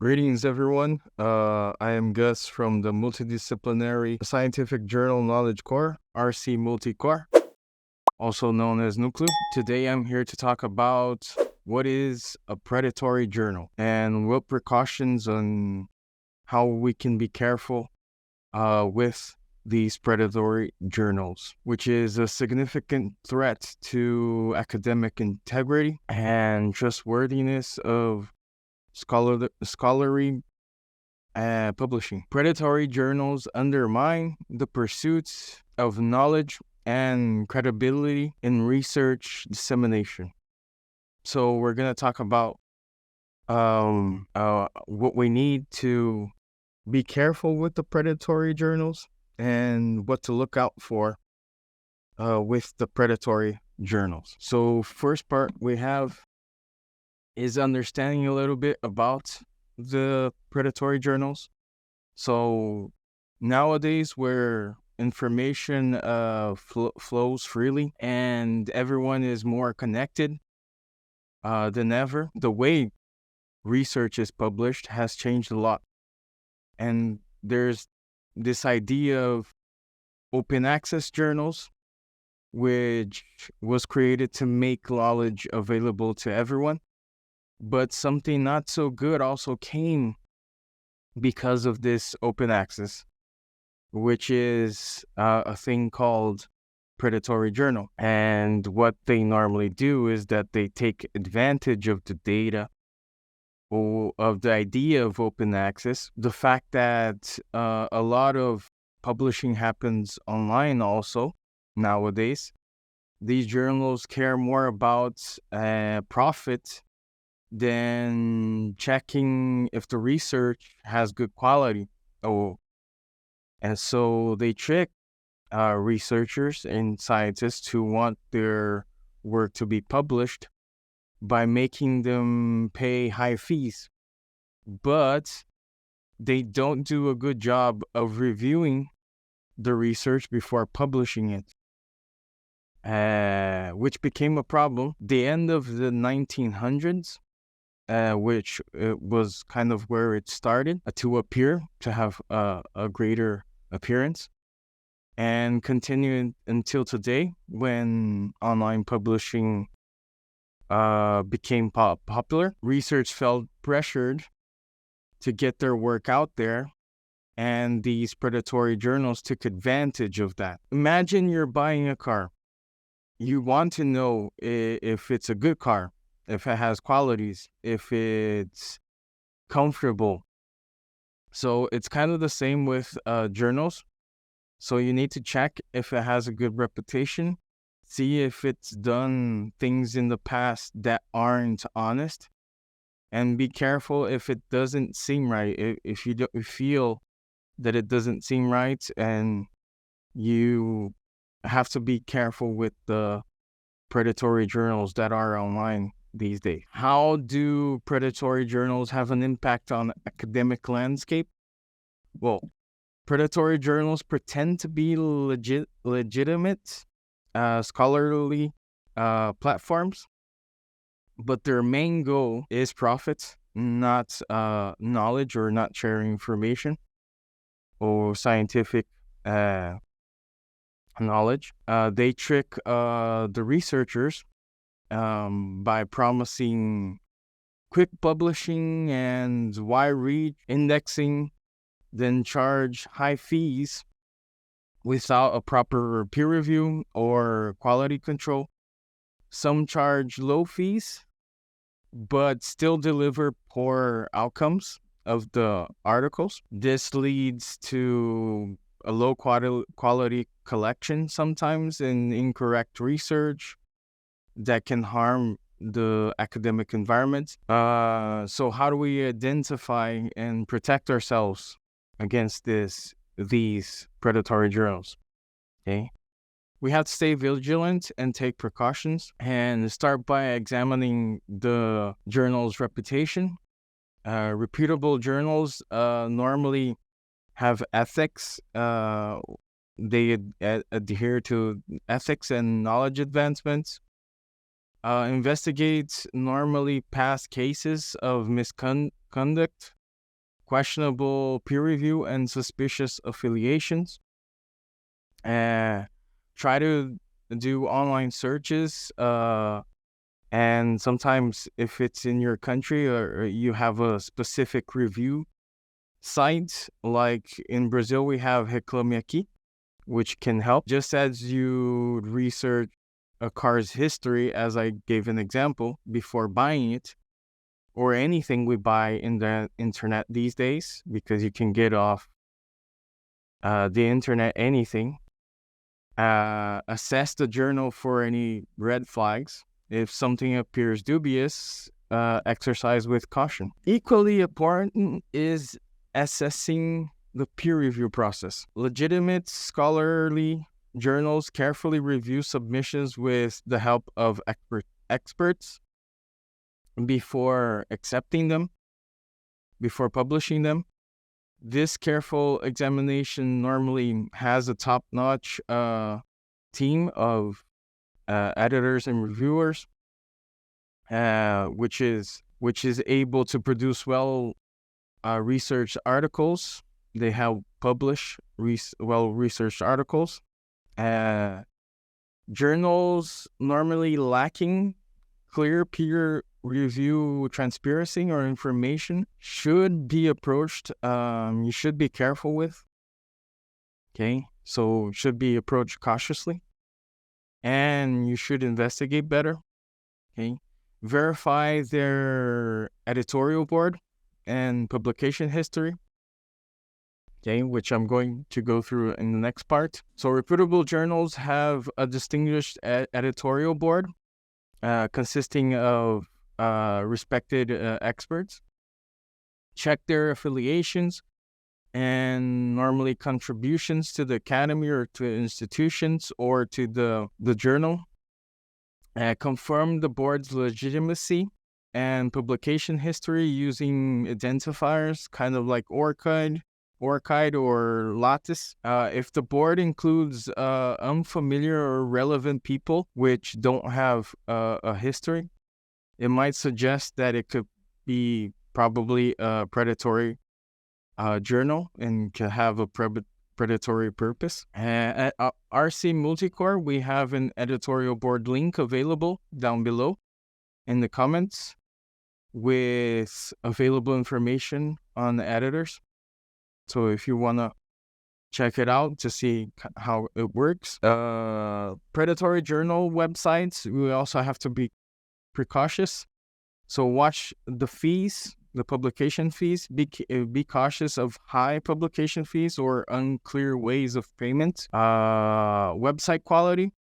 Greetings, everyone. I am Gus from the Multidisciplinary Scientific Journal Knowledge Core, RCMULTICORE, also known as Núcleo. Today, I'm here to talk about what is a predatory journal and what precautions on how we can be careful with these predatory journals, which is a significant threat to academic integrity and trustworthiness of scholarly publishing. Predatory journals undermine the pursuits of knowledge and credibility in research dissemination. So we're going to talk about what we need to be careful with the predatory journals and what to look out for with the predatory journals. So first part we have is understanding a little bit about the predatory journals. So nowadays, where information flows freely and everyone is more connected than ever, the way research is published has changed a lot. And there's this idea of open access journals, which was created to make knowledge available to everyone. But something not so good also came because of this open access, which is a thing called predatory journal. And what they normally do is that they take advantage of the data or of the idea of open access, the fact that a lot of publishing happens online also nowadays. These journals care more about profit than checking if the research has good quality. And so they trick researchers and scientists who want their work to be published by making them pay high fees. But they don't do a good job of reviewing the research before publishing it, which became a problem. The end of the 1900s, which was kind of where it started to appear, to have a greater appearance, and continued until today when online publishing became popular. Research felt pressured to get their work out there, and these predatory journals took advantage of that. Imagine you're buying a car. You want to know if it's a good car, if it has qualities, if it's comfortable. So it's kind of the same with journals. So you need to check if it has a good reputation, see if it's done things in the past that aren't honest, and be careful if it doesn't seem right. If you feel that it doesn't seem right, and you have to be careful with the predatory journals that are online these days. How do predatory journals have an impact on academic landscape? Well, predatory journals pretend to be legitimate scholarly platforms, but their main goal is profit, not knowledge, or not sharing information or scientific knowledge. They trick the researchers by promising quick publishing and wide reach indexing, then charge high fees without a proper peer review or quality control. Some charge low fees, but still deliver poor outcomes of the articles. This leads to a low quality collection sometimes and incorrect research that can harm the academic environment. So how do we identify and protect ourselves against these predatory journals? Okay. We have to stay vigilant and take precautions, and start by examining the journal's reputation. Reputable journals normally have ethics. They adhere to ethics and knowledge advancements. Investigates normally past cases of misconduct questionable peer review and suspicious affiliations. Try to do online searches, and sometimes if it's in your country or you have a specific review site, like in Brazil we have Reclame Aqui, which can help. Just as you research a car's history, as I gave an example, before buying it, or anything we buy in the internet these days, because you can get off the internet anything. Assess the journal for any red flags. If something appears dubious, exercise with caution. Equally important is assessing the peer review process. Legitimate scholarly journals carefully review submissions with the help of experts before accepting them, before publishing them. This careful examination normally has a top-notch team of editors and reviewers, which is able to produce researched articles. They help publish well-researched articles. Journals normally lacking clear peer review transparency or information should be approached. You should be careful with. Okay, so should be approached cautiously, and you should investigate better. Okay, verify their editorial board and publication history. Okay, which I'm going to go through in the next part. So reputable journals have a distinguished editorial board consisting of respected experts. Check their affiliations and normally contributions to the academy or to institutions or to the journal. Confirm the board's legitimacy and publication history using identifiers, kind of like ORCID or Lattice. If the board includes unfamiliar or relevant people which don't have a history, it might suggest that it could be probably a predatory journal and could have a predatory purpose. At RCMULTICORE, we have an editorial board link available down below in the comments with available information on the editors. So if you want to check it out to see how it works. Predatory journal websites, we also have to be precautious. So watch the fees, the publication fees. Be cautious of high publication fees or unclear ways of payment. Website quality.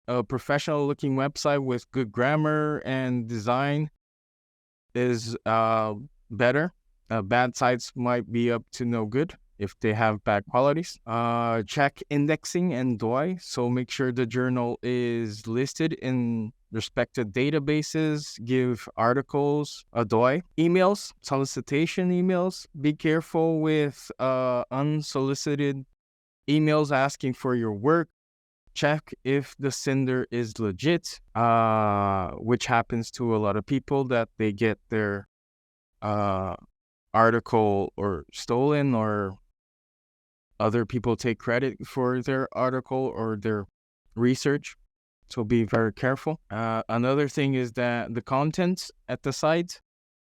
A professional looking website with good grammar and design is better. Bad sites might be up to no good if they have bad qualities. Check indexing and DOI. So make sure the journal is listed in respected databases. Give articles a DOI. Emails, solicitation emails. Be careful with unsolicited emails asking for your work. Check if the sender is legit, which happens to a lot of people, that they get their article or stolen, or other people take credit for their article or their research. So be very careful. Another thing is that the content at the site,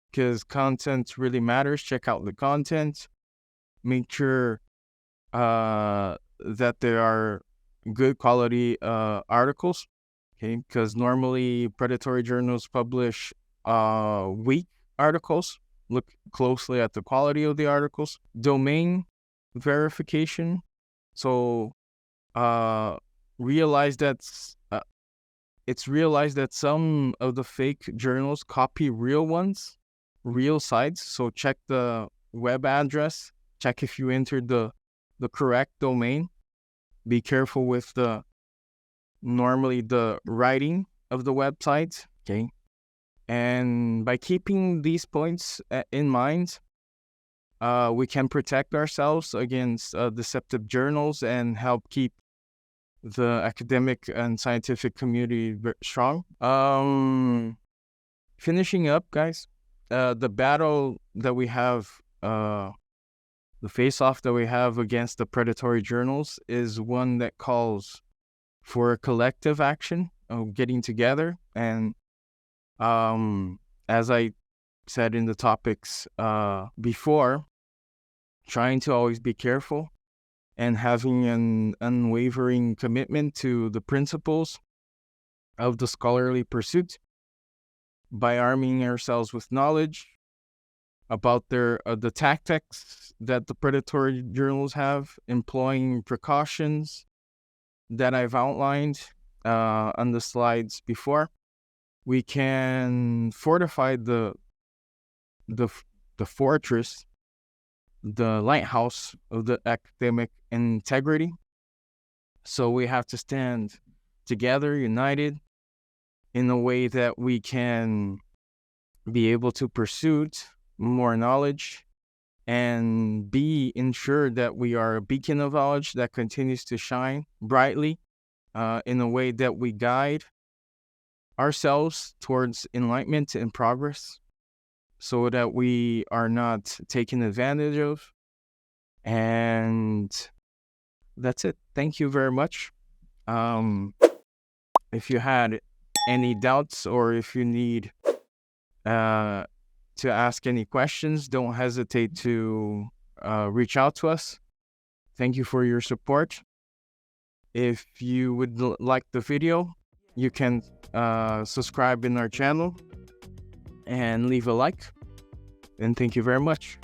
because content really matters. Check out the content. Make sure that there are good quality articles. Okay, because normally predatory journals publish weak articles. Look closely at the quality of the articles. Domain verification. So realize that it's realized that some of the fake journals copy real ones, real sites. So check the web address. Check if you entered the correct domain. Be careful with normally the writing of the website. Okay. And by keeping these points in mind, we can protect ourselves against deceptive journals and help keep the academic and scientific community strong. Finishing up, guys, the battle that we have The face-off that we have against the predatory journals is one that calls for a collective action of getting together. And as I said in the topics before, trying to always be careful and having an unwavering commitment to the principles of the scholarly pursuit by arming ourselves with knowledge about the tactics that the predatory journals have, employing precautions that I've outlined on the slides before. We can fortify the fortress, the lighthouse of the academic integrity. So we have to stand together, united, in a way that we can be able to pursue more knowledge and be ensured that we are a beacon of knowledge that continues to shine brightly in a way that we guide ourselves towards enlightenment and progress, so that we are not taken advantage of. And that's it. Thank you very much. If you had any doubts or if you need to ask any questions, don't hesitate to reach out to us. Thank you for your support. If you would like the video, you can subscribe in our channel and leave a like. And thank you very much.